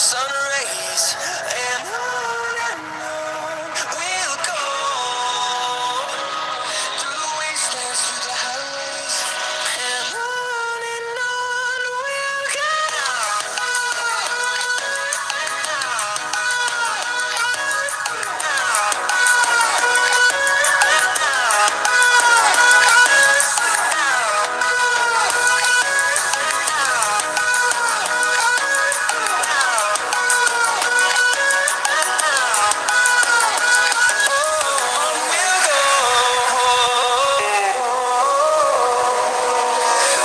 sun rays, and on we'll go through the wastelands, through the highways, and on we'll go.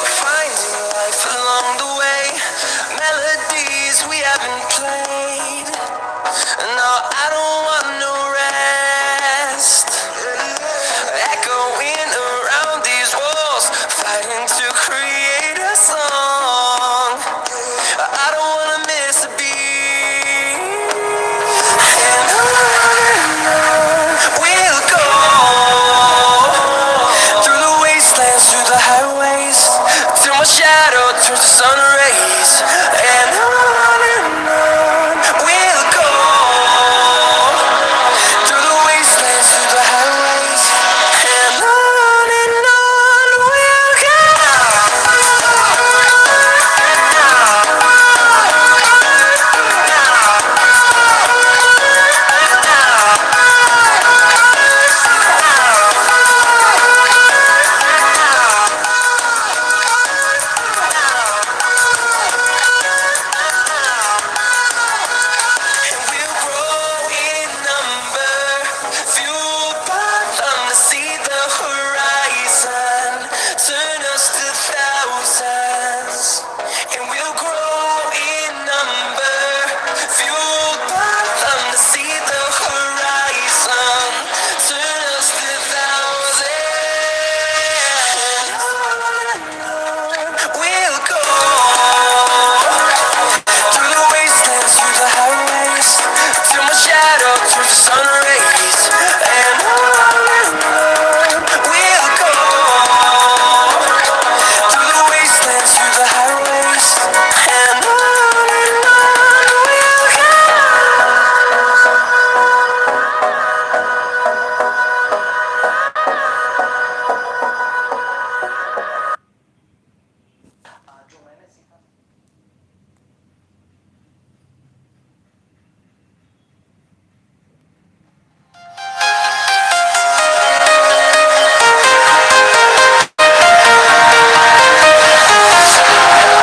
Finding life along the way, melodies we haven't played. No, I don't want no rest. Echoing around these walls, fighting to create a song. I don't wanna miss a beat. And on we'll go through the wastelands, through the highways, till my shadow turns to sun rays. And on we'll go through the wastelands, through the highways, and on we'll go. And we'll grow in number, fueled by them to see the horizon, turn us to thousands. And we'll grow in number, fueled by them to see the horizon, turn us to thousands. We'll go through the wastelands, through the highways, till my shadow turns to sun rays. And on we'll go through the wastelands, through the highways, and on we'll go.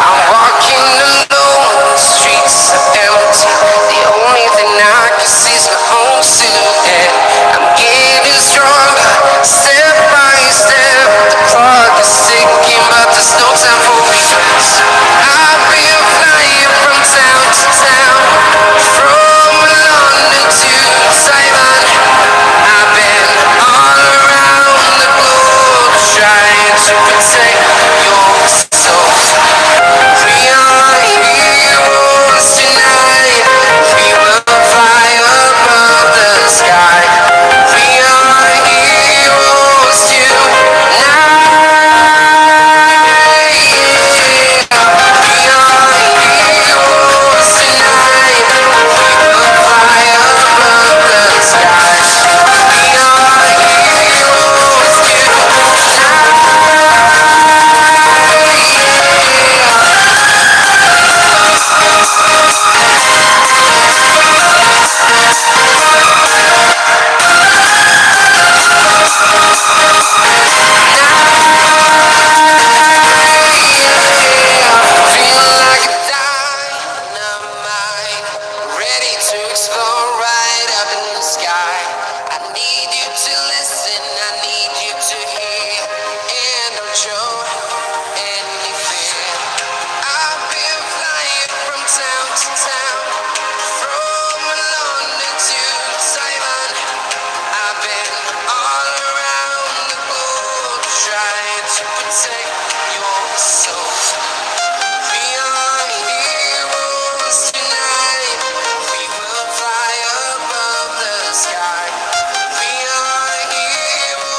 I'm walking alone, the streets are empty. The only thing I can see is my own silhouette. I'm getting stronger, step by step. The clock is ticking, but there's no time for regrets. I've been flying from town to town, from London to Taiwan. I've been all around the globe, trying to protect your soul. We are heroes tonight. We will fly above the sky. We are heroes tonight. We are heroes tonight. We will fly above the sky. We are heroes feel like a dynamite, ready to explode right up in the sky. I need you to listen, I need you to hear, and don't show any fear. I've been flying from town to town, from London to Taiwan. I've been all around the globe, trying to protect your soul. We are heroes tonight. We will fly above the sky. We are heroes.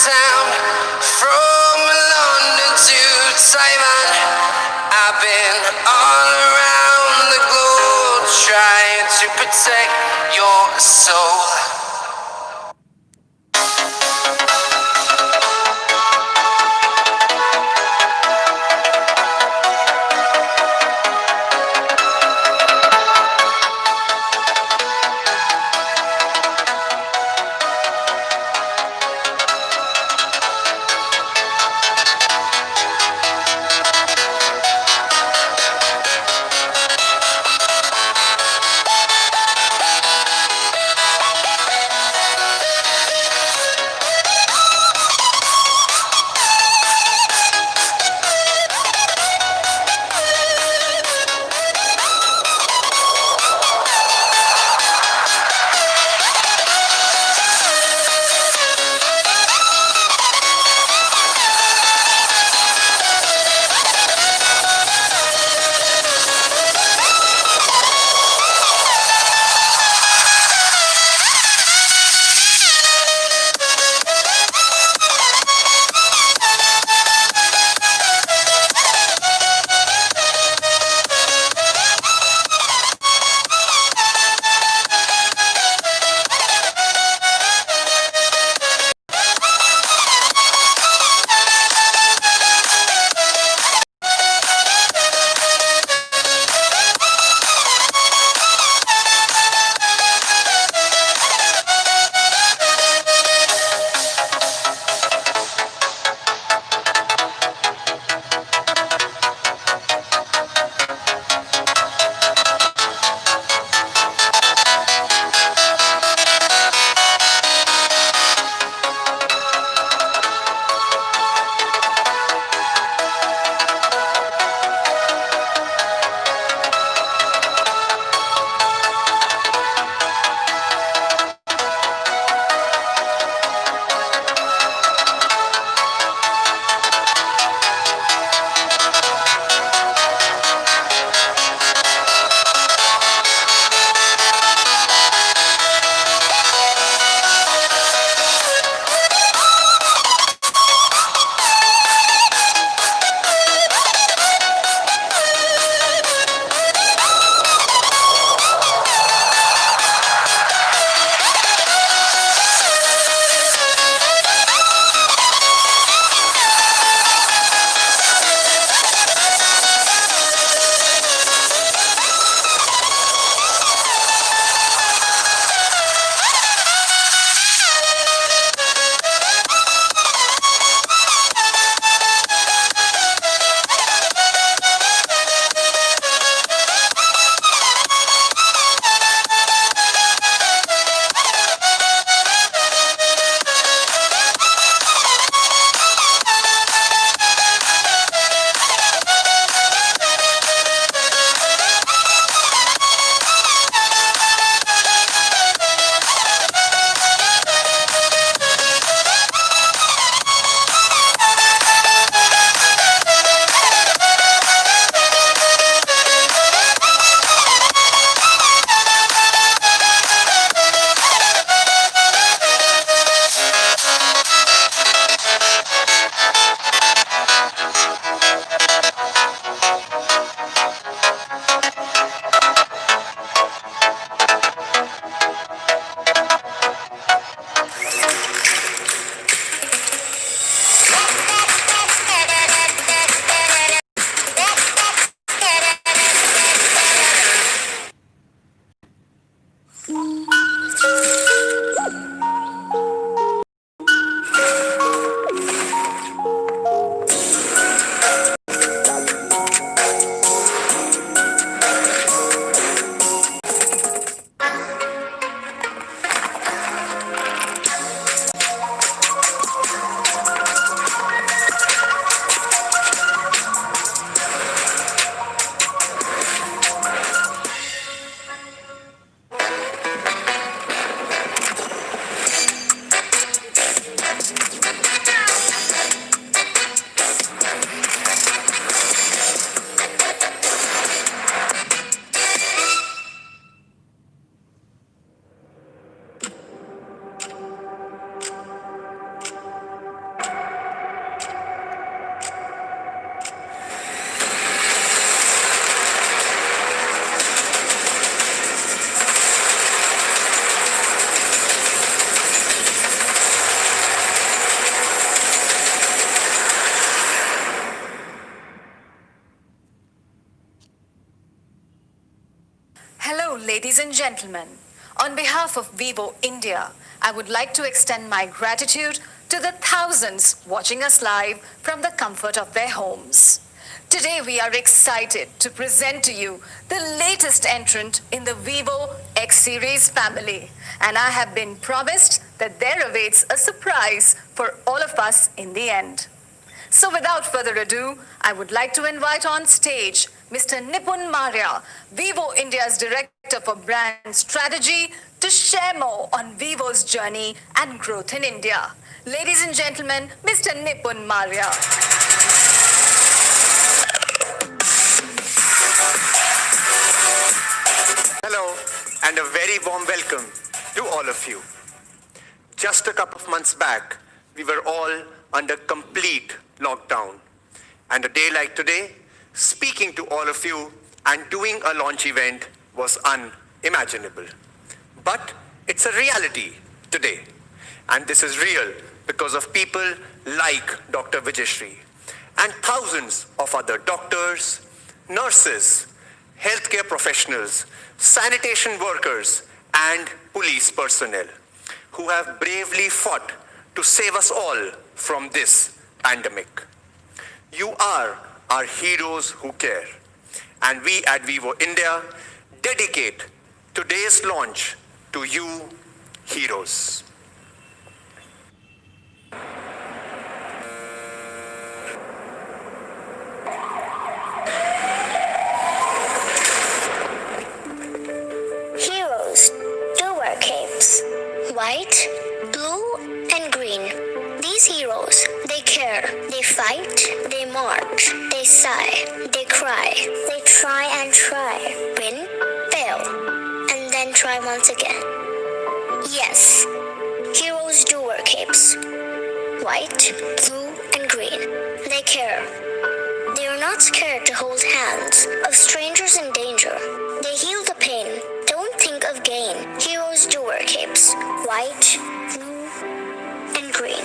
town, from London to Taiwan. I've been all around the globe trying to protect your soul. Ladies and gentlemen, on behalf of Vivo India, I would like to extend my gratitude to the thousands watching us live from the comfort of their homes. Today we are excited to present to you the latest entrant in the Vivo X series family, and I have been promised that there awaits a surprise for all of us in the end. So without further ado, I would like to invite on stage Mr. Nipun Maurya, Vivo India's Director for Brand Strategy, to share more on Vivo's journey and growth in India. Ladies and gentlemen, Mr. Nipun Maurya. Hello, and a very warm welcome to all of you. Just a couple of months back, we were all under complete lockdown. And a day like today, speaking to all of you and doing a launch event was unimaginable. But it's a reality today. And this is real because of people like Dr. Vijayashree and thousands of other doctors, nurses, healthcare professionals, sanitation workers, and police personnel who have bravely fought to save us all from this pandemic. You are our heroes who care. And we at Vivo India dedicate today's launch to you, heroes. Heroes, two wear capes, white, blue, and green. These heroes, they care, they fight, they march, they sigh, they cry, they try and try, win, fail, and then try once again. Yes, heroes do wear capes, white, blue, and green. They care. They are not scared to hold hands of strangers in danger. They heal the pain. Don't think of gain. Heroes do wear capes, white, blue, and green.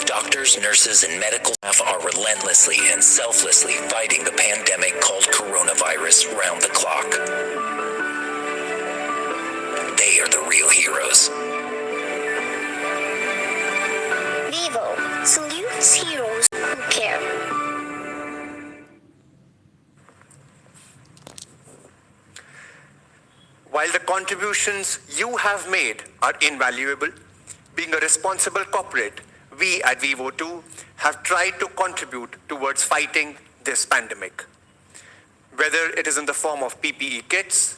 Doctors, nurses, and medical staff are relentlessly and selflessly fighting the pandemic called coronavirus round the clock. They are the real heroes. Vivo salutes heroes who care. While the contributions you have made are invaluable, being a responsible corporate, we at Vivo too have tried to contribute towards fighting this pandemic. Whether it is in the form of PPE kits,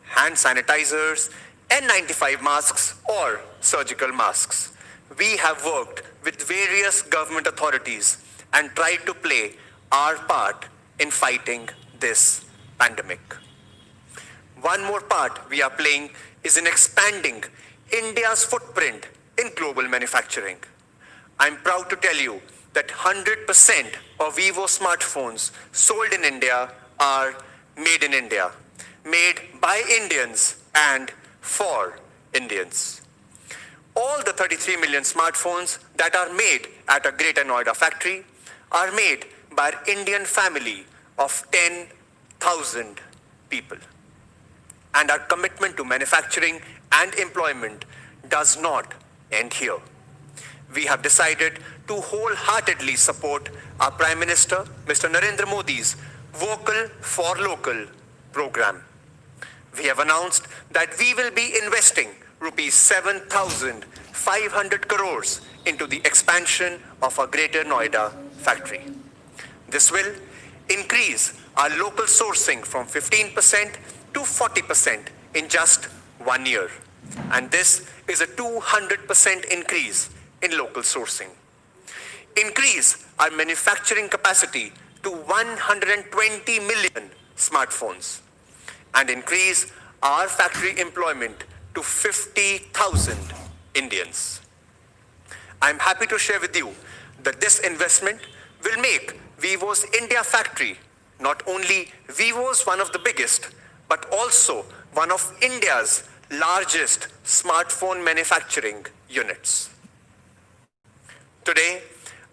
hand sanitizers, N95 masks, or surgical masks, we have worked with various government authorities and tried to play our part in fighting this pandemic. One more part we are playing is in expanding India's footprint in global manufacturing. I'm proud to tell you that 100% of Vivo smartphones sold in India are made in India, made by Indians and for Indians. All the 33 million smartphones that are made at a Greater Noida factory are made by an Indian family of 10,000 people. And our commitment to manufacturing and employment does not end here. We have decided to wholeheartedly support our Prime Minister, Mr. Narendra Modi's Vocal for Local program. We have announced that we will be investing rupees 7,500 crores into the expansion of our Greater Noida factory. This will increase our local sourcing from 15% to 40% in just 1 year. And this is a 200% increase in local sourcing. Increase our manufacturing capacity to 120 million smartphones. And increase our factory employment to 50,000 Indians. I'm happy to share with you that this investment will make Vivo's India factory not only Vivo's one of the biggest, but also one of India's largest smartphone manufacturing units. Today,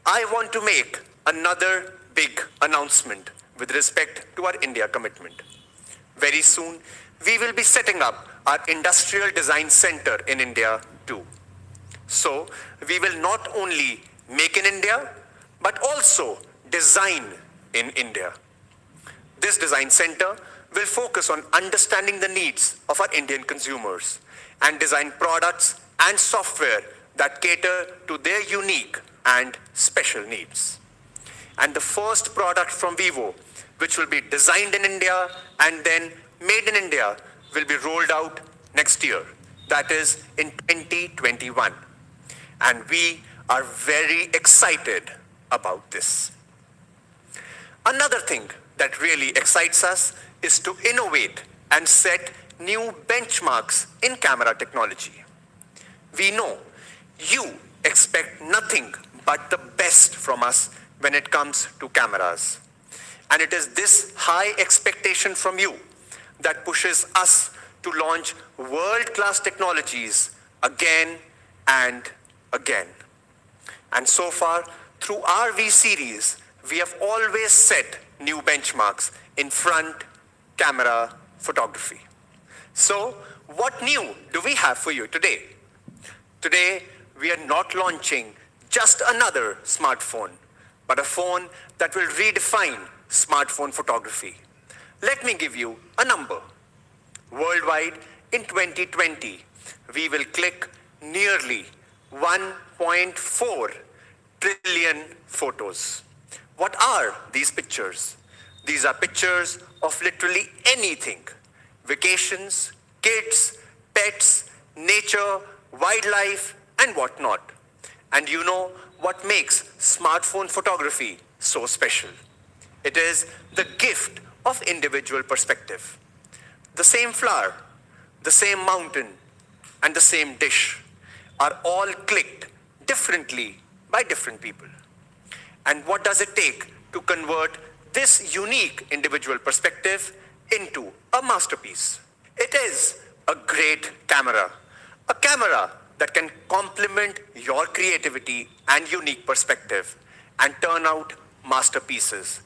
I want to make another big announcement with respect to our India commitment. Very soon, we will be setting up our Industrial Design Center in India too. So, we will not only make in India, but also design in India. This design center will focus on understanding the needs of our Indian consumers and design products and software that cater to their unique and special needs. And the first product from Vivo, which will be designed in India and then made in India, will be rolled out next year, that is in 2021. And we are very excited about this. Another thing that really excites us is to innovate and set new benchmarks in camera technology. We know you expect nothing but the best from us when it comes to cameras. And it is this high expectation from you that pushes us to launch world-class technologies again and again. And so far, through our V series, we have always set new benchmarks in front camera photography. So, what new do we have for you today? Today, we are not launching just another smartphone, but a phone that will redefine smartphone photography. Let me give you a number. Worldwide, in 2020, we will click nearly 1.4 trillion photos. What are these pictures? These are pictures of literally anything. Vacations, kids, pets, nature, wildlife, and whatnot. And you know what makes smartphone photography so special? It is the gift of individual perspective. The same flower, the same mountain, and the same dish are all clicked differently by different people. And what does it take to convert this unique individual perspective into a masterpiece? It is a great camera, a camera that can complement your creativity and unique perspective and turn out masterpieces.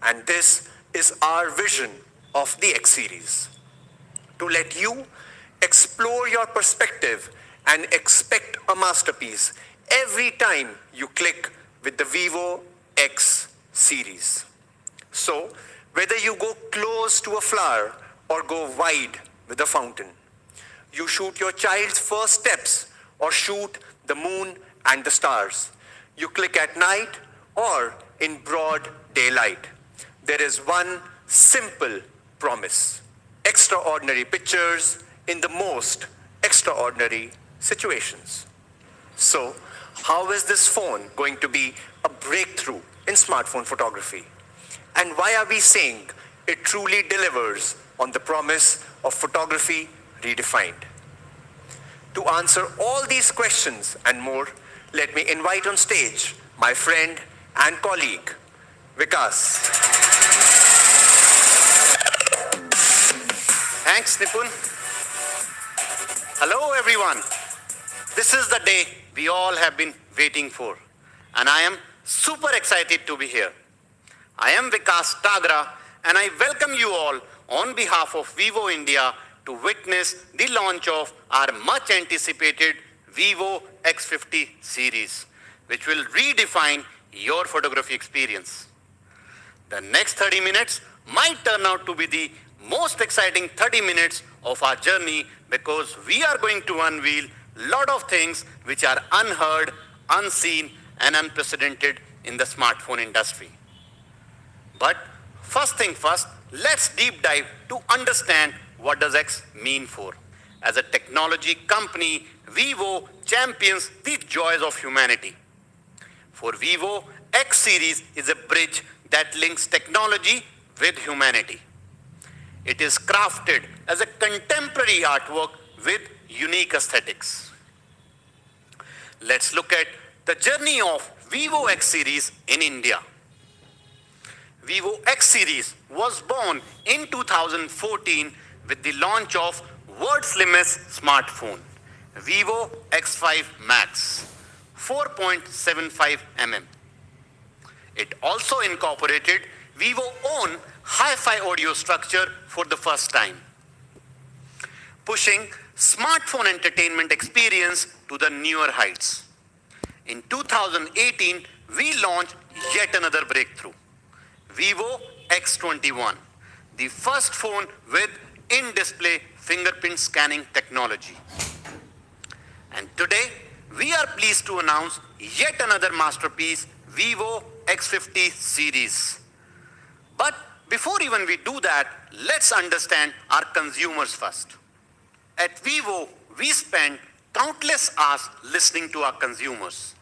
And this is our vision of the X series. To let you explore your perspective and expect a masterpiece every time you click with the Vivo X series. So, whether you go close to a flower or go wide with a fountain, you shoot your child's first steps or shoot the moon and the stars, you click at night or in broad daylight, there is one simple promise: extraordinary pictures in the most extraordinary situations. So, how is this phone going to be a breakthrough in smartphone photography? And why are we saying it truly delivers on the promise of photography redefined? To answer all these questions and more, let me invite on stage my friend and colleague, Vikas. Thanks, Nipun. Hello, everyone. This is the day we all have been waiting for, and I am super excited to be here. I am Vikas Tagra, and I welcome you all on behalf of Vivo India to witness the launch of our much anticipated Vivo X50 series, which will redefine your photography experience. The next 30 minutes might turn out to be the most exciting 30 minutes of our journey, because we are going to unveil a lot of things which are unheard, unseen, and unprecedented in the smartphone industry. But first thing first, let's deep dive to understand what does X mean for. As a technology company, Vivo champions the joys of humanity. For Vivo, X series is a bridge that links technology with humanity. It is crafted as a contemporary artwork with unique aesthetics. Let's look at the journey of Vivo X series in India. Vivo X series was born in 2014 with the launch of world's slimmest smartphone, Vivo X5 Max, 4.75 mm. It also incorporated Vivo own hi-fi audio structure for the first time, pushing smartphone entertainment experience to the newer heights. In 2018, we launched yet another breakthrough, Vivo X21, the first phone with in-display fingerprint scanning technology. And today, we are pleased to announce yet another masterpiece, Vivo X50 series. But before even we do that, let's understand our consumers first. At Vivo, we spend countless hours listening to our consumers,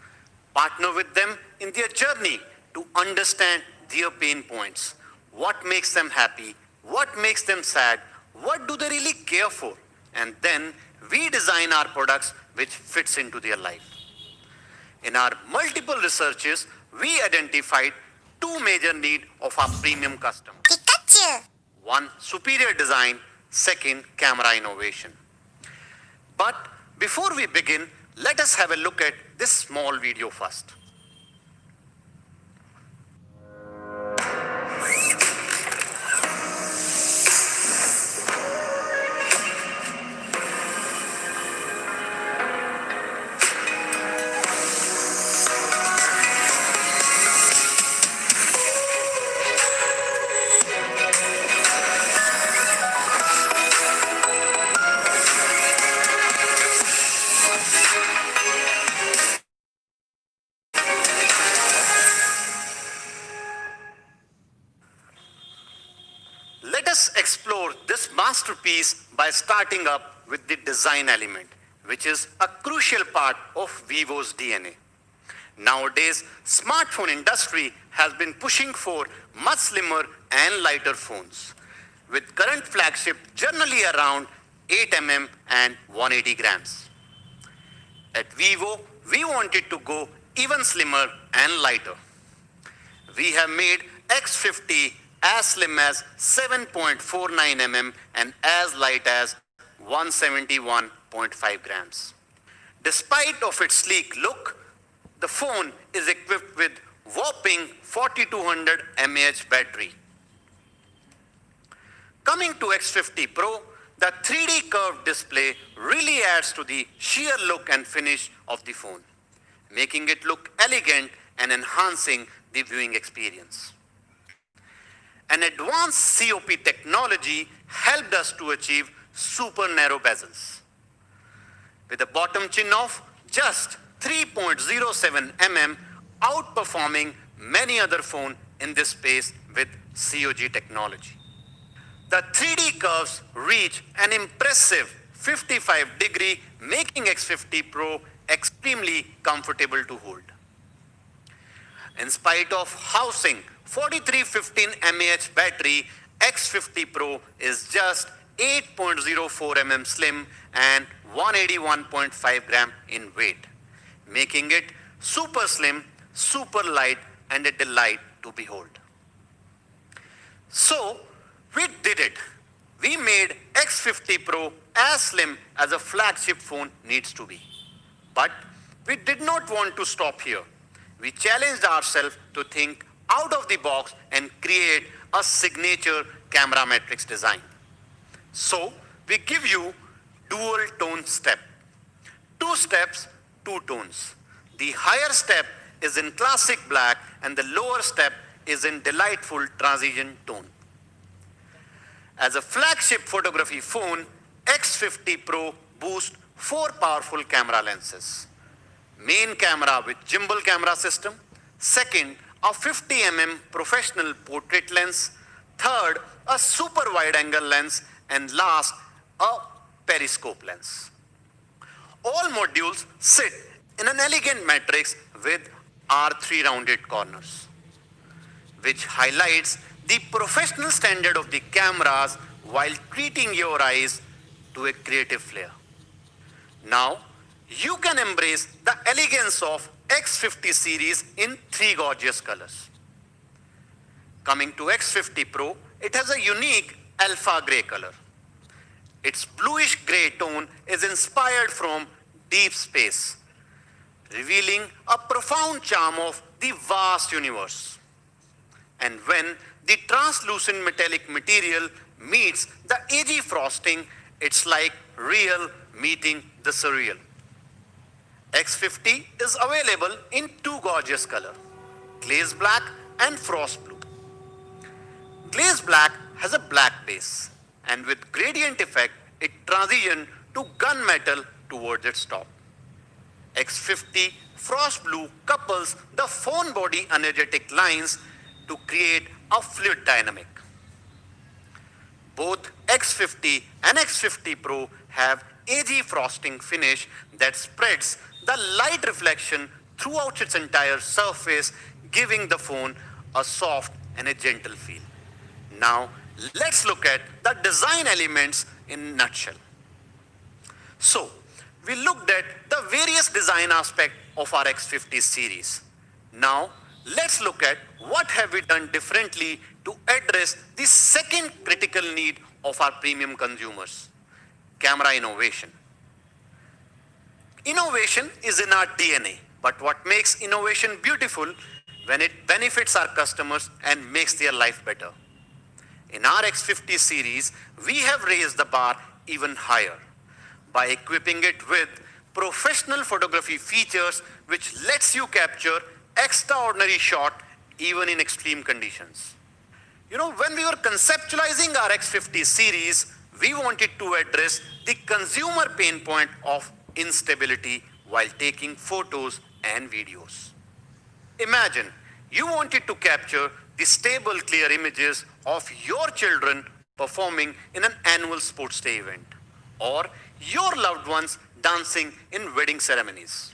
partner with them in their journey to understand their pain points, what makes them happy, what makes them sad, what do they really care for, and then we design our products which fits into their life. In our multiple researches, we identified two major needs of our premium customers. Pikachu! One, superior design, second, camera innovation. But before we begin, let us have a look at this small video first. Let us explore this masterpiece by starting up with the design element, which is a crucial part of Vivo's DNA. Nowadays, smartphone industry has been pushing for much slimmer and lighter phones, with current flagship generally around 8 mm and 180 grams. At Vivo, we wanted to go even slimmer and lighter. We have made X50 as slim as 7.49 mm and as light as 171.5 grams. Despite of its sleek look, the phone is equipped with whopping 4200 mAh battery. Coming to X50 Pro, the 3D curved display really adds to the sheer look and finish of the phone, making it look elegant and enhancing the viewing experience. An advanced COP technology helped us to achieve super narrow bezels, with a bottom chin of just 3.07 mm, outperforming many other phones in this space with COG technology. The 3D curves reach an impressive 55-degree, making X50 Pro extremely comfortable to hold. In spite of housing 4315 mAh battery, X50 Pro is just 8.04 mm slim and 181.5 gram in weight, making it super slim, super light, and a delight to behold. So, we did it. We made X50 Pro as slim as a flagship phone needs to be. But we did not want to stop here. We challenged ourselves to think out of the box and create a signature camera matrix design. So, we give you dual tone step. 2 steps, 2 tones. The higher step is in classic black and the lower step is in delightful transition tone. As a flagship photography phone, X50 Pro boasts 4 powerful camera lenses. Main camera with gimbal camera system. Second, a 50 mm professional portrait lens. Third, a super wide angle lens. And last, a periscope lens. All modules sit in an elegant matrix with R3 rounded corners, which highlights the professional standard of the cameras while treating your eyes to a creative flair. Now, you can embrace the elegance of X50 series in 3 gorgeous colors. Coming to X50 Pro, it has a unique alpha gray color. Its bluish gray tone is inspired from deep space, revealing a profound charm of the vast universe. And when the translucent metallic material meets the edgy frosting. It's like real meeting the surreal. X50 is available in two gorgeous colors, glaze black and frost blue. Glaze black has a black base, and with gradient effect, it transitions to gunmetal towards its top. X50 frost blue couples the phone body energetic lines to create a fluid dynamic. Both X50 and X50 Pro have edgy frosting finish that spreads the light reflection throughout its entire surface, giving the phone a soft and a gentle feel. Now, let's look at the design elements in a nutshell. So, we looked at the various design aspects of our X50 series. Now, let's look at what have we done differently to address the second critical need of our premium consumers, camera innovation. Innovation is in our DNA, but what makes innovation beautiful when it benefits our customers and makes their life better. In our X50 series, we have raised the bar even higher by equipping it with professional photography features which lets you capture extraordinary shot even in extreme conditions. When we were conceptualizing our X50 series, we wanted to address the consumer pain point of instability while taking photos and videos. Imagine you wanted to capture the stable, clear images of your children performing in an annual sports day event, or your loved ones dancing in wedding ceremonies.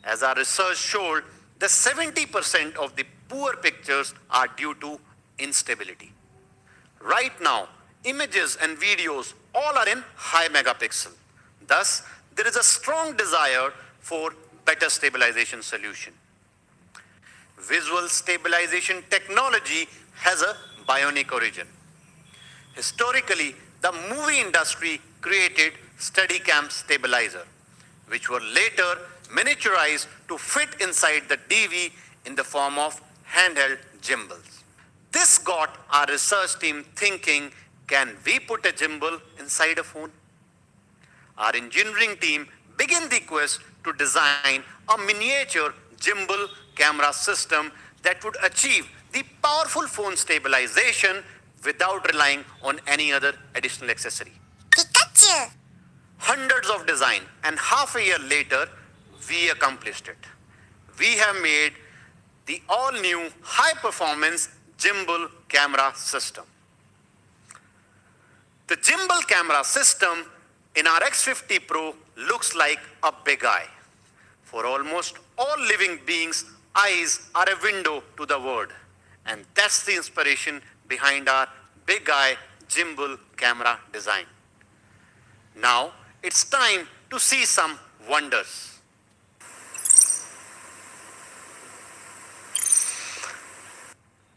As our research showed, the 70% of the poor pictures are due to instability. Right now, images and videos all are in high megapixel. Thus, there is a strong desire for better stabilization solution. Visual stabilization technology has a bionic origin. Historically, the movie industry created Steadicam stabilizer, which were later miniaturized to fit inside the DV in the form of handheld gimbals. This got our research team thinking, can we put a gimbal inside a phone? Our engineering team began the quest to design a miniature gimbal camera system that would achieve the powerful phone stabilization without relying on any other additional accessory. Pikachu! Hundreds of design, and half a year later, we accomplished it. We have made the all-new high-performance gimbal camera system. The gimbal camera system in our X50 Pro looks like a big eye. For almost all living beings, eyes are a window to the world. And that's the inspiration behind our big eye gimbal camera design. Now, it's time to see some wonders.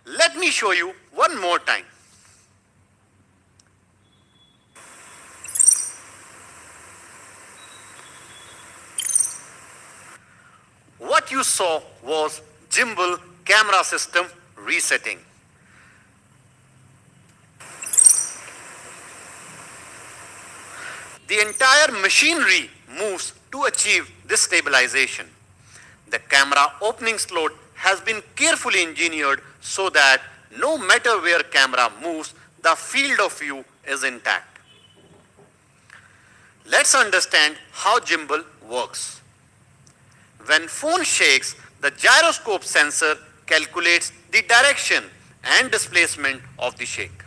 Let me show you one more time. What you saw was gimbal camera system resetting. The entire machinery moves to achieve this stabilization. The camera opening slot has been carefully engineered so that no matter where camera moves, the field of view is intact. Let's understand how gimbal works. When phone shakes, the gyroscope sensor calculates the direction and displacement of the shake.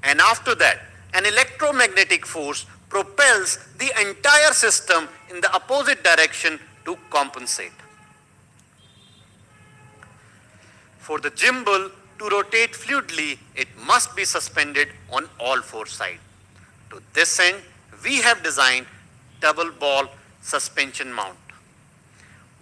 And after that, an electromagnetic force propels the entire system in the opposite direction to compensate. For the gimbal to rotate fluidly, it must be suspended on all four sides. To this end, we have designed double ball suspension mount.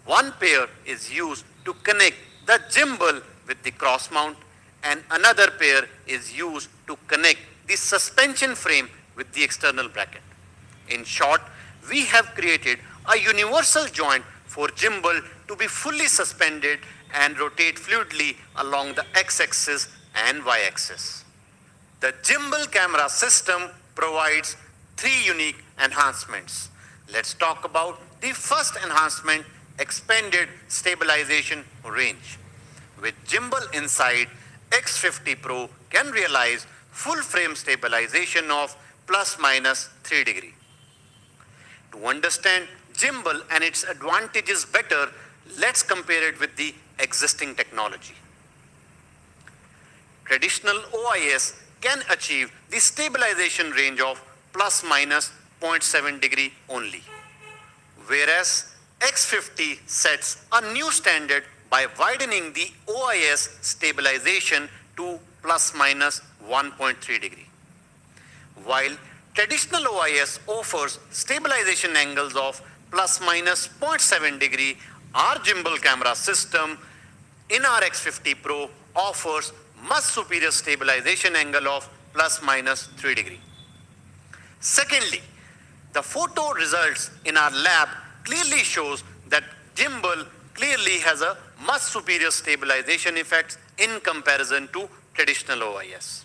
One pair is used to connect the gimbal with the cross mount, and another pair is used to connect the suspension frame with the external bracket. In short, we have created a universal joint for gimbal to be fully suspended and rotate fluidly along the x-axis and y-axis. The gimbal camera system provides 3 unique enhancements. Let's talk about the first enhancement, expanded stabilization range. With gimbal inside, X50 Pro can realize full frame stabilization of ±3 degree. To understand gimbal and its advantages better, let's compare it with the existing technology. Traditional OIS can achieve the stabilization range of ±0.7 degree only, whereas X50 sets a new standard by widening the OIS stabilization to ±1.3 degree. While traditional OIS offers stabilization angles of ±0.7 degree, our gimbal camera system in our X50 Pro offers much superior stabilization angle of ±3 degree. Secondly, the photo results in our lab clearly shows that gimbal clearly has a much superior stabilization effects in comparison to traditional OIS.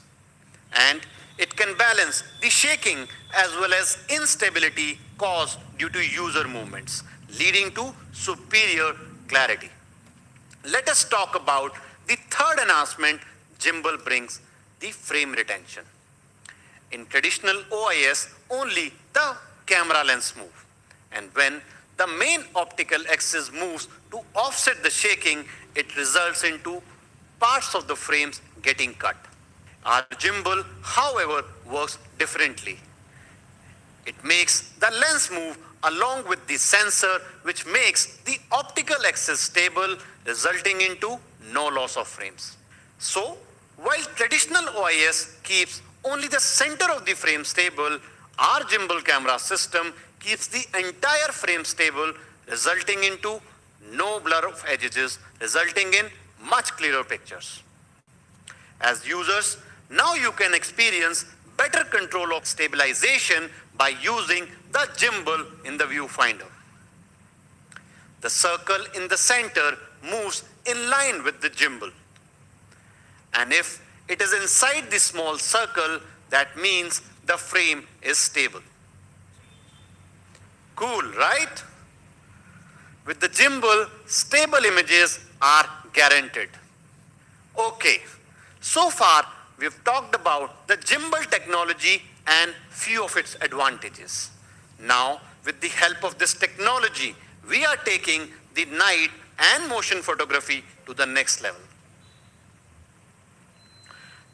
And it can balance the shaking as well as instability caused due to user movements, leading to superior clarity. Let us talk about the third enhancement gimbal brings, the frame retention. In traditional OIS, only the camera lens moves. And when the main optical axis moves to offset the shaking, it results into parts of the frames getting cut. Our gimbal, however, works differently. It makes the lens move along with the sensor, which makes the optical axis stable, resulting into no loss of frames. So, while traditional OIS keeps only the center of the frame stable, our gimbal camera system keeps the entire frame stable, resulting into no blur of edges, resulting in much clearer pictures. As users, now you can experience better control of stabilization by using the gimbal in the viewfinder. The circle in the center moves in line with the gimbal. And if it is inside the small circle, that means the frame is stable. Cool, right? With the gimbal, stable images are guaranteed. Okay, so far we've talked about the gimbal technology and few of its advantages. Now, with the help of this technology, we are taking the night and motion photography to the next level.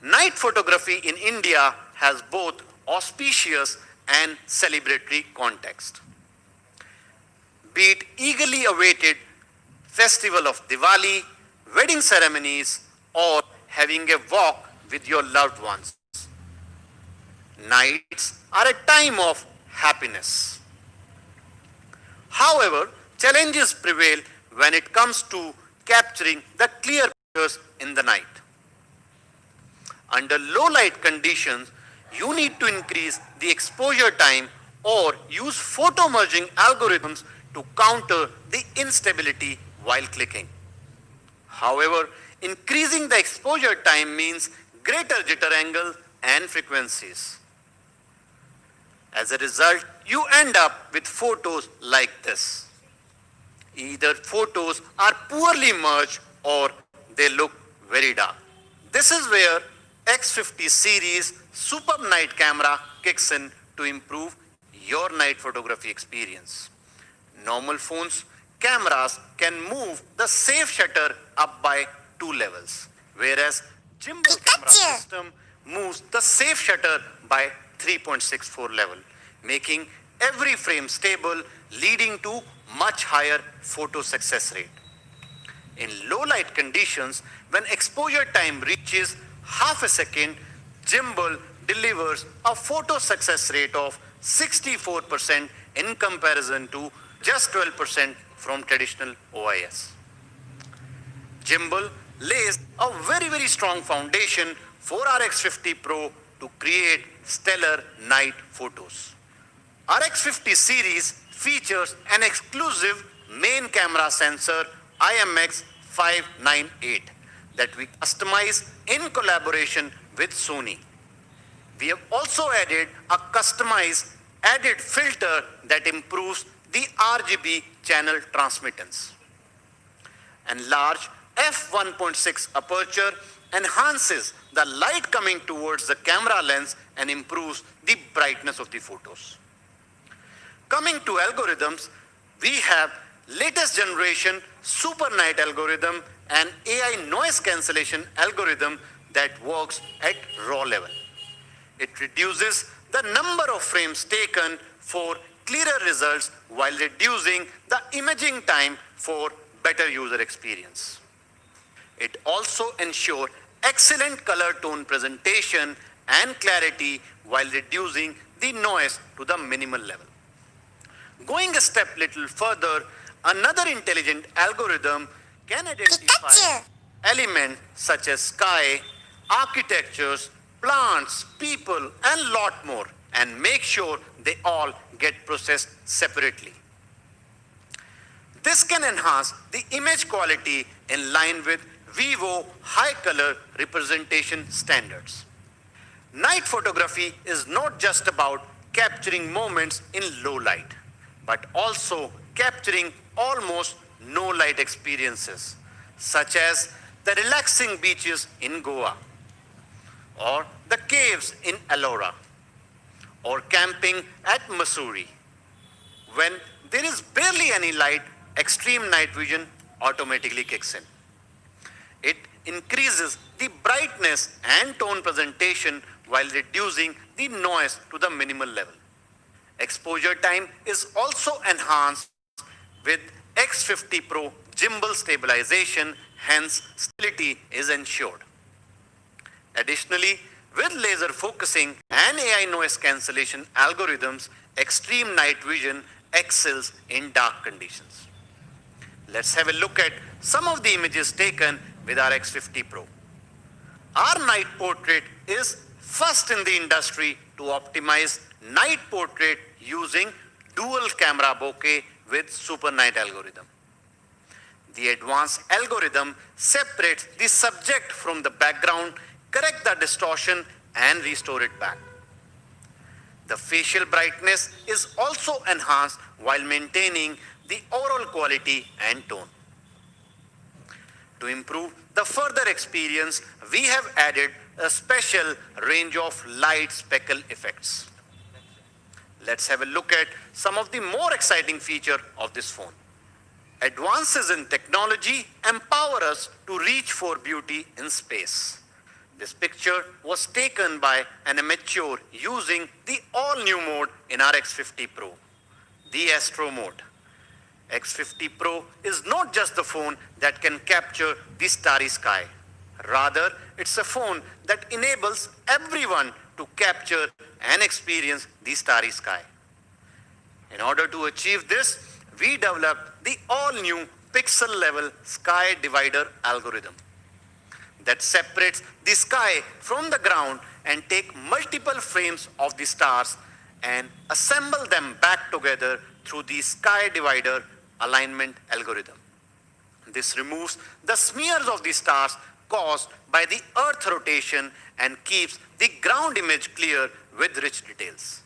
Night photography in India has both auspicious and celebratory context. Be it eagerly awaited festival of Diwali, wedding ceremonies, or having a walk with your loved ones. Nights are a time of happiness. However, challenges prevail when it comes to capturing the clear pictures in the night. Under low light conditions, you need to increase the exposure time or use photo merging algorithms to counter the instability while clicking. However, increasing the exposure time means greater jitter angle and frequencies. As a result, you end up with photos like this. Either photos are poorly merged or they look very dark. This is where X50 series superb night camera kicks in to improve your night photography experience. Normal phones, cameras can move the safe shutter up by 2 levels, whereas gimbal camera system moves the safe shutter by 3.64 level, making every frame stable, leading to much higher photo success rate. In low light conditions, when exposure time reaches half a second, gimbal delivers a photo success rate of 64% in comparison to just 12% from traditional OIS. Gimbal lays a very strong foundation for our X50 Pro to create stellar night photos. Our X50 series features an exclusive main camera sensor IMX598 that we customize in collaboration with Sony. We have also added a customized added filter that improves the RGB channel transmittance. And large f1.6 aperture enhances the light coming towards the camera lens and improves the brightness of the photos. Coming to algorithms, we have latest generation super night algorithm and AI noise cancellation algorithm that works at raw level. It reduces the number of frames taken for clearer results while reducing the imaging time for better user experience. It also ensures excellent color tone presentation and clarity while reducing the noise to the minimal level. Going a step little further, another intelligent algorithm can identify elements such as sky, architectures, plants, people, and lot more, and make sure they all get processed separately. This can enhance the image quality in line with Vivo high color representation standards. Night photography is not just about capturing moments in low light, but also capturing almost no light experiences, such as the relaxing beaches in Goa, or the caves in Ellora, or camping at Mussoorie. When there is barely any light, extreme night vision automatically kicks in. It increases the brightness and tone presentation while reducing the noise to the minimal level. Exposure time is also enhanced with X50 Pro Gimbal stabilization, hence stability is ensured. Additionally, with laser focusing and AI noise cancellation algorithms, extreme night vision excels in dark conditions. Let's have a look at some of the images taken with our X50 Pro. Our night portrait is first in the industry to optimize night portrait using dual camera bokeh with super night algorithm. The advanced algorithm separates the subject from the background, correct the distortion, and restore it back. The facial brightness is also enhanced while maintaining the overall quality and tone. To improve the further experience, we have added a special range of light speckle effects. Let's have a look at some of the more exciting features of this phone. Advances in technology empower us to reach for beauty in space. This picture was taken by an amateur using the all-new mode in our X50 Pro, the Astro mode. X50 Pro is not just the phone that can capture the starry sky. Rather, it's a phone that enables everyone to capture and experience the starry sky. In order to achieve this, we developed the all-new pixel-level sky divider algorithm that separates the sky from the ground and take multiple frames of the stars and assemble them back together through the sky divider alignment algorithm. This removes the smears of the stars caused by the Earth rotation and keeps the ground image clear with rich details.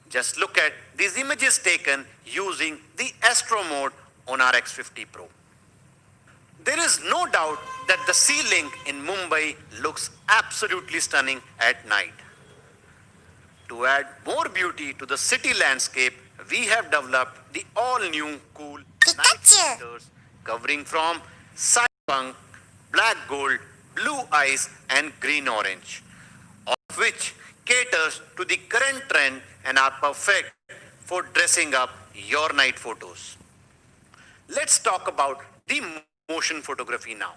Just look at these images taken using the Astro mode on our X50 Pro. There is no doubt that the sea link in Mumbai looks absolutely stunning at night. To add more beauty to the city landscape, we have developed the all-new cool night filters covering from cyberpunk, black gold, blue ice, and green orange, all of which caters to the current trend and are perfect for dressing up your night photos. Let's talk about the motion photography now.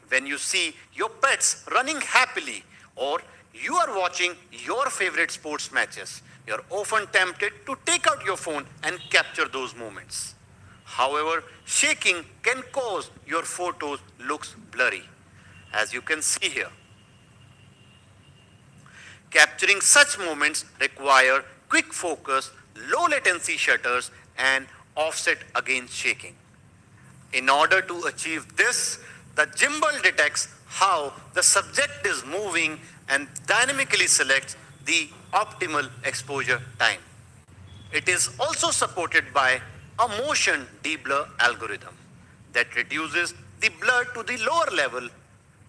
When you see your pets running happily or you are watching your favorite sports matches, you're often tempted to take out your phone and capture those moments. However, shaking can cause your photos looks blurry, as you can see here. Capturing such moments require quick focus, low latency shutters, and offset against shaking. In order to achieve this, the gimbal detects how the subject is moving and dynamically selects the optimal exposure time. It is also supported by a motion deblur algorithm that reduces the blur to the lower level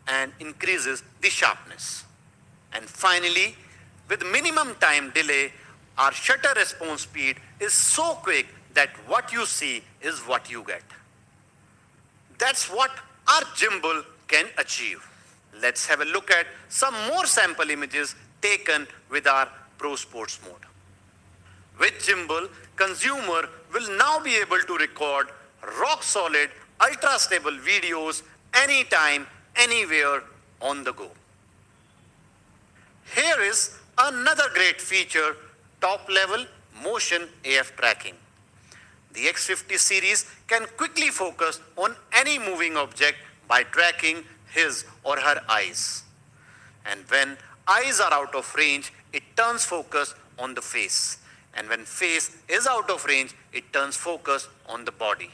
and increases the sharpness. And finally, with minimum time delay, our shutter response speed is so quick that what you see is what you get. That's what our gimbal can achieve. Let's have a look at some more sample images taken with our Pro Sports mode. With gimbal, consumer will now be able to record rock solid, ultra stable videos anytime, anywhere on the go. Here is another great feature, top level motion AF tracking. The X50 series can quickly focus on any moving object by tracking his or her eyes. And when eyes are out of range, it turns focus on the face. And when face is out of range, it turns focus on the body.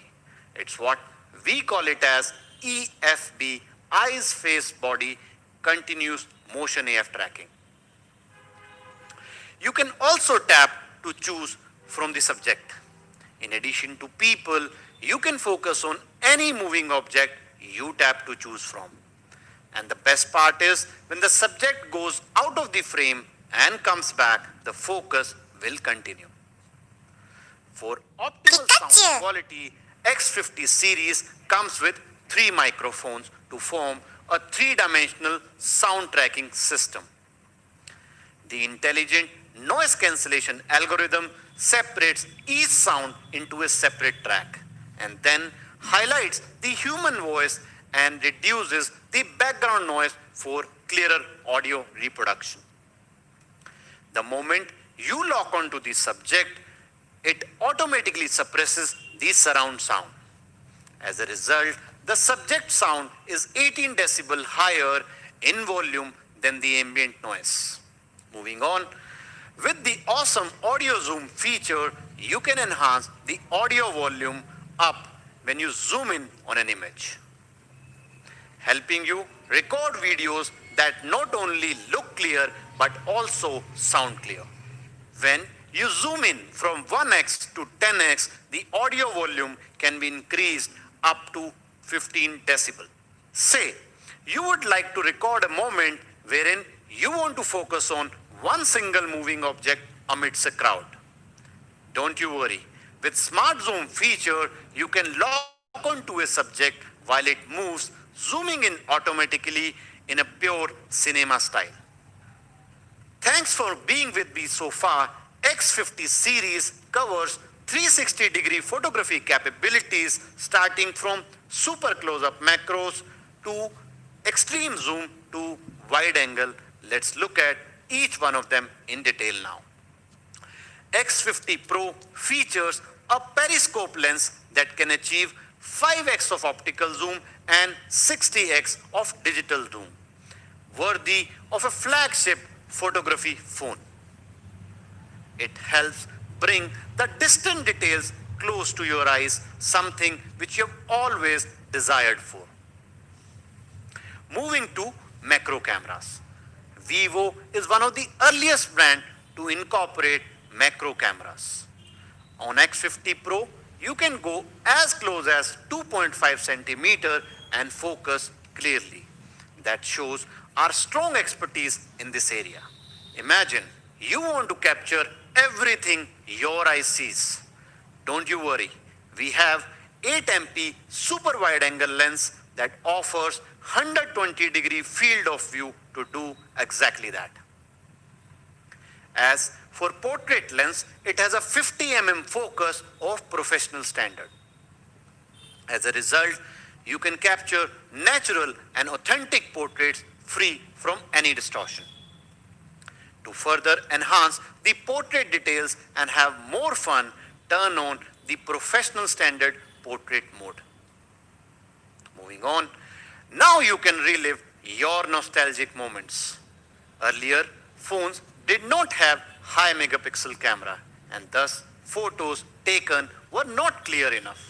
It's what we call it as EFB, eyes, face, body, continuous motion AF tracking. You can also tap to choose from the subject. In addition to people, you can focus on any moving object you tap to choose from. And the best part is, when the subject goes out of the frame and comes back, the focus will continue. For optimal sound quality, X50 series comes with 3 microphones to form a 3-dimensional sound tracking system. The intelligent noise cancellation algorithm separates each sound into a separate track and then highlights the human voice and reduces the background noise for clearer audio reproduction. The moment you lock onto the subject, it automatically suppresses the surround sound. As a result, the subject sound is 18 decibel higher in volume than the ambient noise. Moving on, with the awesome audio zoom feature, you can enhance the audio volume up when you zoom in on an image, helping you record videos that not only look clear but also sound clear. When you zoom in from 1x to 10x, the audio volume can be increased up to 15 decibel. Say, you would like to record a moment wherein you want to focus on one single moving object amidst a crowd. Don't you worry. With Smart Zoom feature, you can lock onto a subject while it moves, zooming in automatically in a pure cinema style. Thanks for being with me so far. X50 series covers 360-degree photography capabilities starting from super close-up macros to extreme zoom to wide angle. Let's look at each one of them in detail now. X50 Pro features a periscope lens that can achieve 5x of optical zoom and 60x of digital zoom, worthy of a flagship photography phone. It helps bring the distant details close to your eyes, something which you've always desired for. Moving to macro cameras. Vivo is one of the earliest brands to incorporate macro cameras. On X50 Pro, you can go as close as 2.5 centimeter and focus clearly. That shows our strong expertise in this area. Imagine you want to capture everything your eye sees. Don't you worry. We have 8MP super wide angle lens that offers 120-degree field of view to do exactly that. As for portrait lens, it has a 50mm focus of professional standard. As a result, you can capture natural and authentic portraits free from any distortion. To further enhance the portrait details and have more fun, turn on the professional standard portrait mode. Moving on, now you can relive your nostalgic moments. Earlier, phones did not have high megapixel camera and thus photos taken were not clear enough.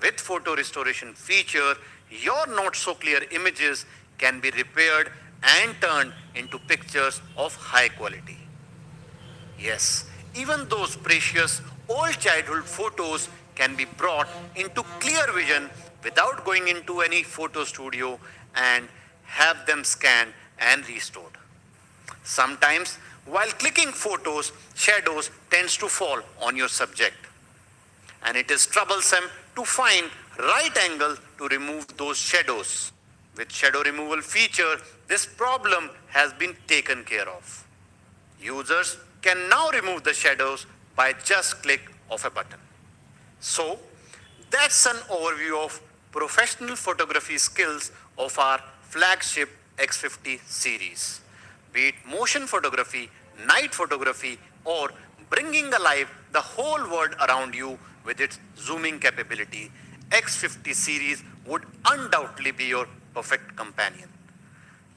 With photo restoration feature, your not so clear images can be repaired and turned into pictures of high quality. Yes, even those precious old childhood photos can be brought into clear vision without going into any photo studio and have them scanned and restored. Sometimes, while clicking photos, shadows tends to fall on your subject. And it is troublesome to find right angle to remove those shadows. With shadow removal feature, this problem has been taken care of. Users can now remove the shadows by just click of a button. So, that's an overview of professional photography skills of our flagship X50 series. Be it motion photography, night photography, or bringing alive the whole world around you with its zooming capability, X50 series would undoubtedly be your perfect companion.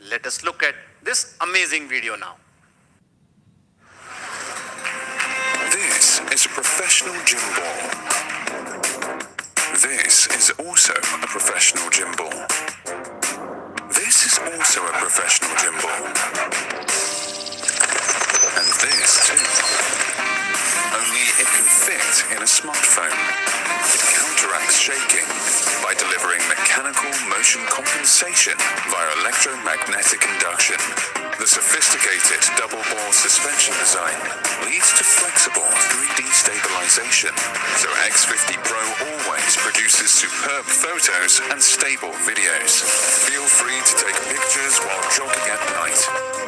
Let us look at this amazing video now. This is a professional gimbal. This is also a professional gimbal. This is also a professional gimbal. And this too. Only it can fit in a smartphone. It counteracts shaking by delivering mechanical motion compensation via electromagnetic induction. The sophisticated double-ball suspension design leads to flexible 3D stabilization, so X50 Pro always produces superb photos and stable videos. Feel free to take pictures while jogging at night.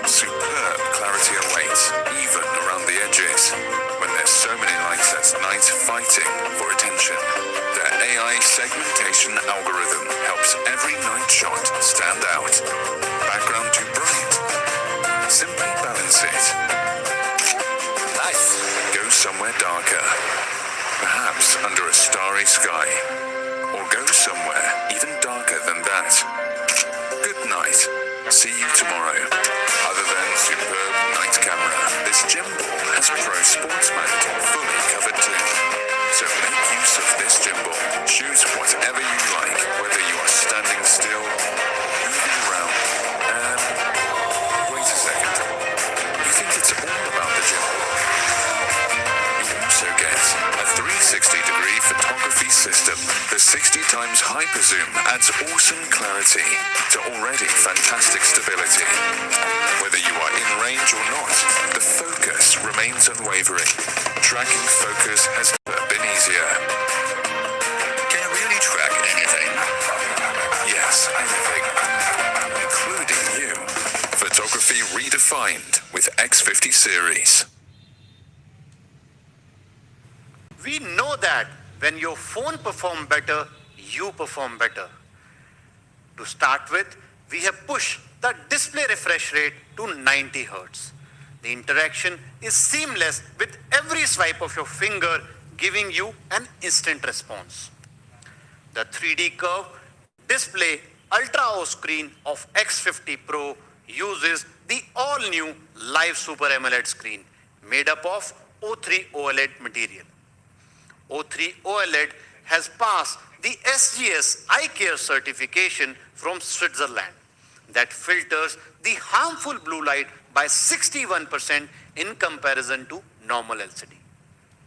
Superb clarity awaits, even around the edges, when there's so many lights at night fighting for attention. Their AI segmentation algorithm helps every night shot stand out. Background too bright? Simply balance it. Nice. Go somewhere darker. Perhaps under a starry sky. Or go somewhere even darker than that. Good night. See you tomorrow. Other than superb night camera, this gimbal has Pro Sports Mode fully covered too. So make use of this gimbal. Choose whatever you like, whether you are standing still, moving around, wait a second. You think it's all about the gimbal? You also get a 360-degree photography system. The 60 times hyper zoom adds awesome clarity to already fantastic stability. Whether you are in range or not, the focus remains unwavering. Tracking focus has never been easier. Can it really track anything? Yes, anything. Including you. Photography redefined with X50 series. We know that when your phone performs better, you perform better. To start with, we have pushed the display refresh rate to 90 Hz. The interaction is seamless with every swipe of your finger, giving you an instant response. The 3D curve display Ultra O screen of X50 Pro uses the all-new Live Super AMOLED screen made up of O3 OLED material. O3 OLED has passed the SGS Eye Care certification from Switzerland that filters the harmful blue light by 61% in comparison to normal LCD.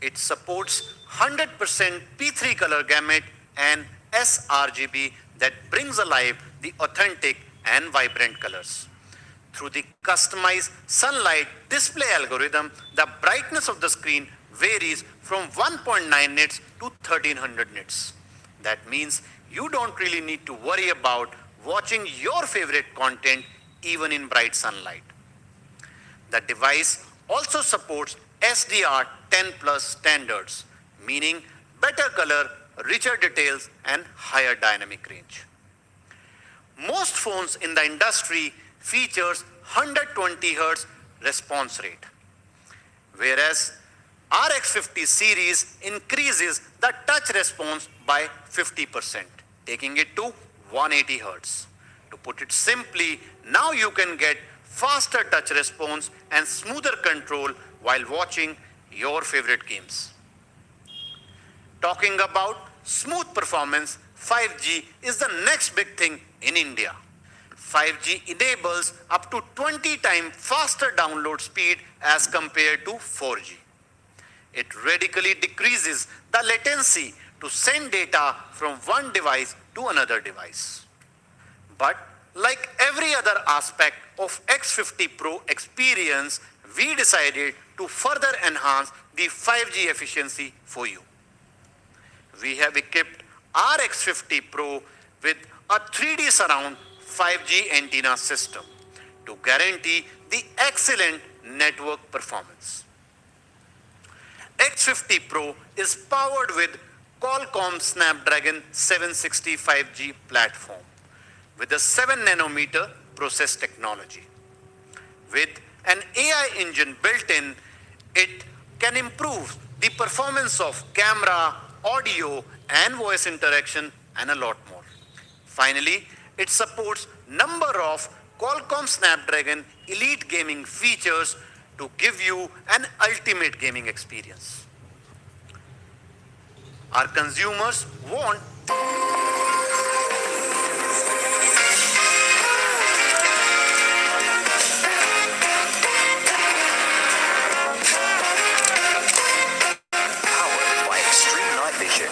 It supports 100% P3 color gamut and sRGB that brings alive the authentic and vibrant colors. Through the customized sunlight display algorithm, the brightness of the screen varies from 1.9 nits to 1300 nits. That means you don't really need to worry about watching your favorite content even in bright sunlight. The device also supports SDR10 Plus standards, meaning better color, richer details, and higher dynamic range. Most phones in the industry features 120 Hz response rate, whereas our X50 series increases the touch response by 50%, taking it to 180 Hz. To put it simply, now you can get faster touch response and smoother control while watching your favorite games. Talking about smooth performance, 5G is the next big thing in India. 5G enables up to 20 times faster download speed as compared to 4G. It radically decreases the latency to send data from one device to another device. But like every other aspect of X50 Pro experience, we decided to further enhance the 5G efficiency for you. We have equipped our X50 Pro with a 3D surround 5G antenna system to guarantee the excellent network performance. X50 Pro is powered with Qualcomm Snapdragon 760 5G platform with a 7 nanometer process technology. With an AI engine built in, it can improve the performance of camera, audio, and voice interaction, and a lot more. Finally, it supports number of Qualcomm Snapdragon Elite gaming features to give you an ultimate gaming experience. Our consumers want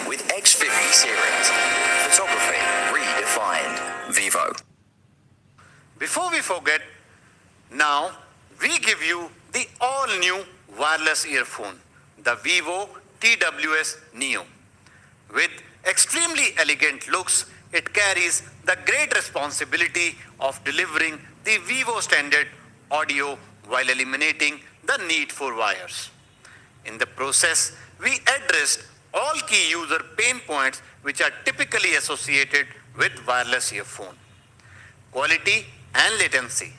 with X50 series. Photography redefined. Vivo. Before we forget, now we give you the all-new wireless earphone, the Vivo TWS Neo. With extremely elegant looks, it carries the great responsibility of delivering the Vivo standard audio while eliminating the need for wires. In the process, we addressed all key user pain points which are typically associated with wireless earphone. Quality and latency.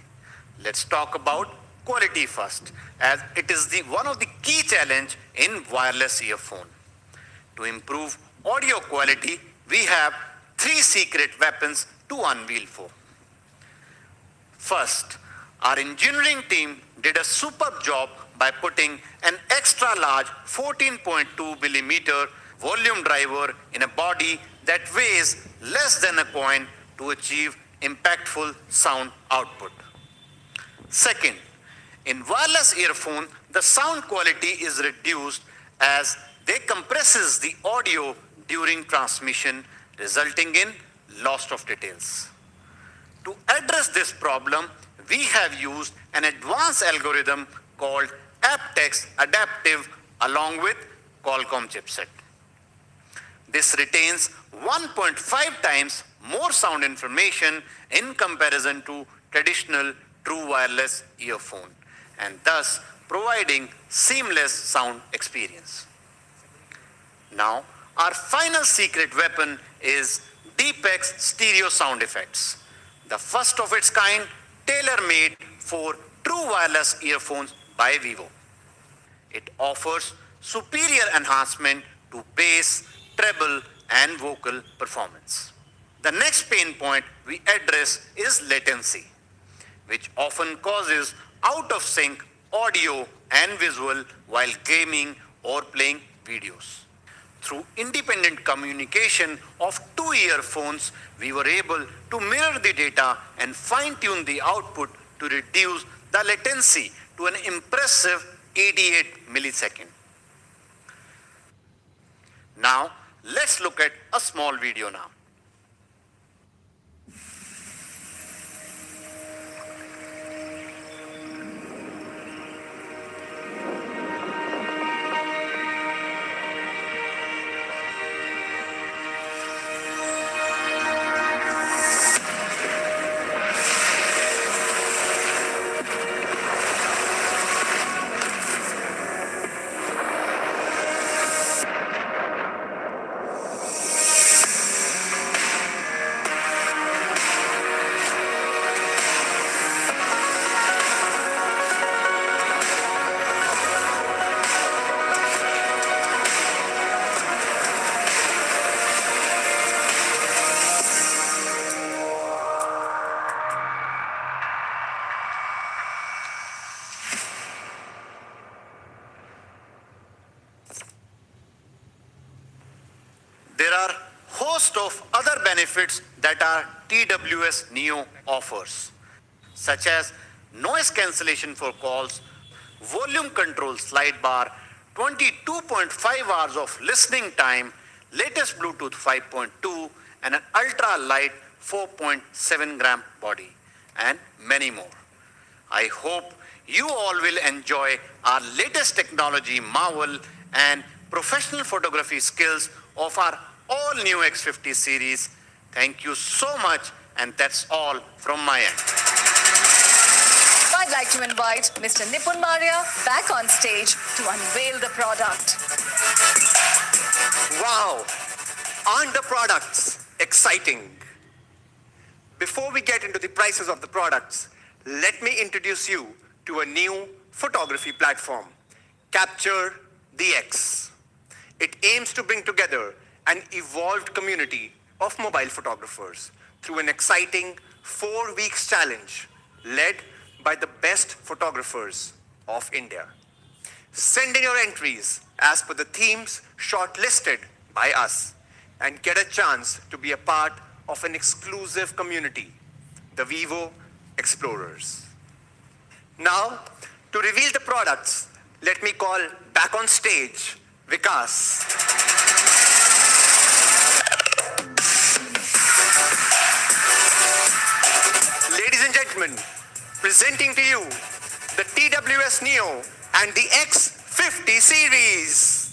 Let's talk about quality first, as it is one of the key challenge in wireless earphone. To improve audio quality, we have 3 secret weapons to unveil for. First, our engineering team did a superb job by putting an extra large 14.2 millimeter volume driver in a body that weighs less than a coin to achieve impactful sound output. Second, in wireless earphone, the sound quality is reduced as they compresses the audio during transmission, resulting in loss of details. To address this problem, we have used an advanced algorithm called aptX Adaptive along with Qualcomm chipset. This retains 1.5 times more sound information in comparison to traditional true wireless earphone, and thus providing seamless sound experience. Now, our final secret weapon is DeepX stereo sound effects, the first of its kind tailor-made for true wireless earphones by Vivo. It offers superior enhancement to bass, treble, and vocal performance. The next pain point we address is latency, which often causes out of sync audio and visual while gaming or playing videos. Through independent communication of 2 earphones, we were able to mirror the data and fine-tune the output to reduce the latency to an impressive 88 milliseconds. Now, let's look at a small video now. benefits that our TWS Neo offers, such as noise cancellation for calls, volume control slide bar, 22.5 hours of listening time, latest Bluetooth 5.2, and an ultra-light 4.7 gram body, and many more. I hope you all will enjoy our latest technology marvel and professional photography skills of our all-new X50 series. Thank you so much, and that's all from my end. I'd like to invite Mr. Nipun Maria back on stage to unveil the product. Wow, aren't the products exciting? Before we get into the prices of the products, let me introduce you to a new photography platform, Capture the X. It aims to bring together an evolved community of mobile photographers through an exciting 4 weeks challenge led by the best photographers of India. Send in your entries as per the themes shortlisted by us and get a chance to be a part of an exclusive community, the Vivo Explorers. Now, to reveal the products, let me call back on stage Vikas. Ladies and gentlemen, presenting to you the TWS Neo and the X50 series.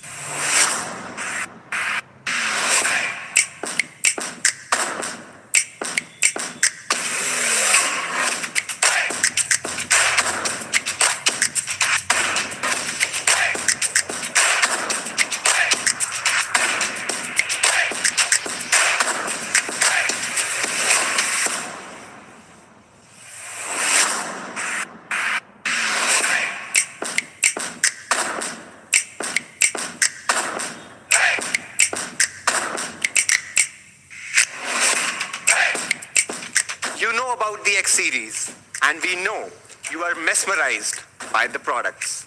You know about the X series, and we know you are mesmerized by the products.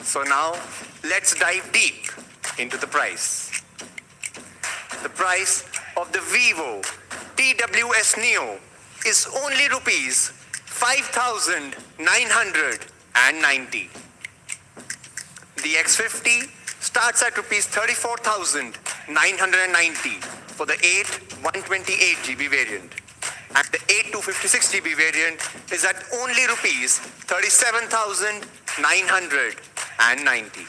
So now, let's dive deep into the price. The price of the Vivo TWS Neo is only rupees 5,990. The X50 starts at rupees 34,990 for the 128GB variant. And the 256GB variant is at only rupees 37,990.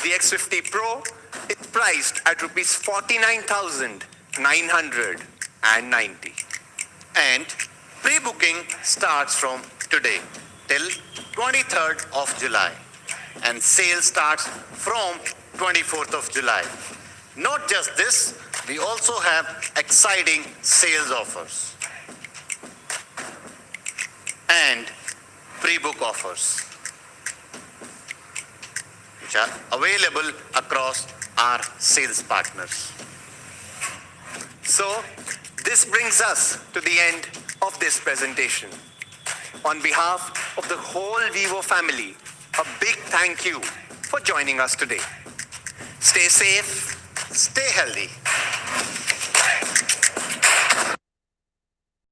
The X50 Pro is priced at rupees 49,990. And pre-booking starts from today till 23rd of July. And sale starts from 24th of July. Not just this, we also have exciting sales offers and pre-book offers, which are available across our sales partners. So, this brings us to the end of this presentation. On behalf of the whole Vivo family, a big thank you for joining us today. Stay safe, stay healthy.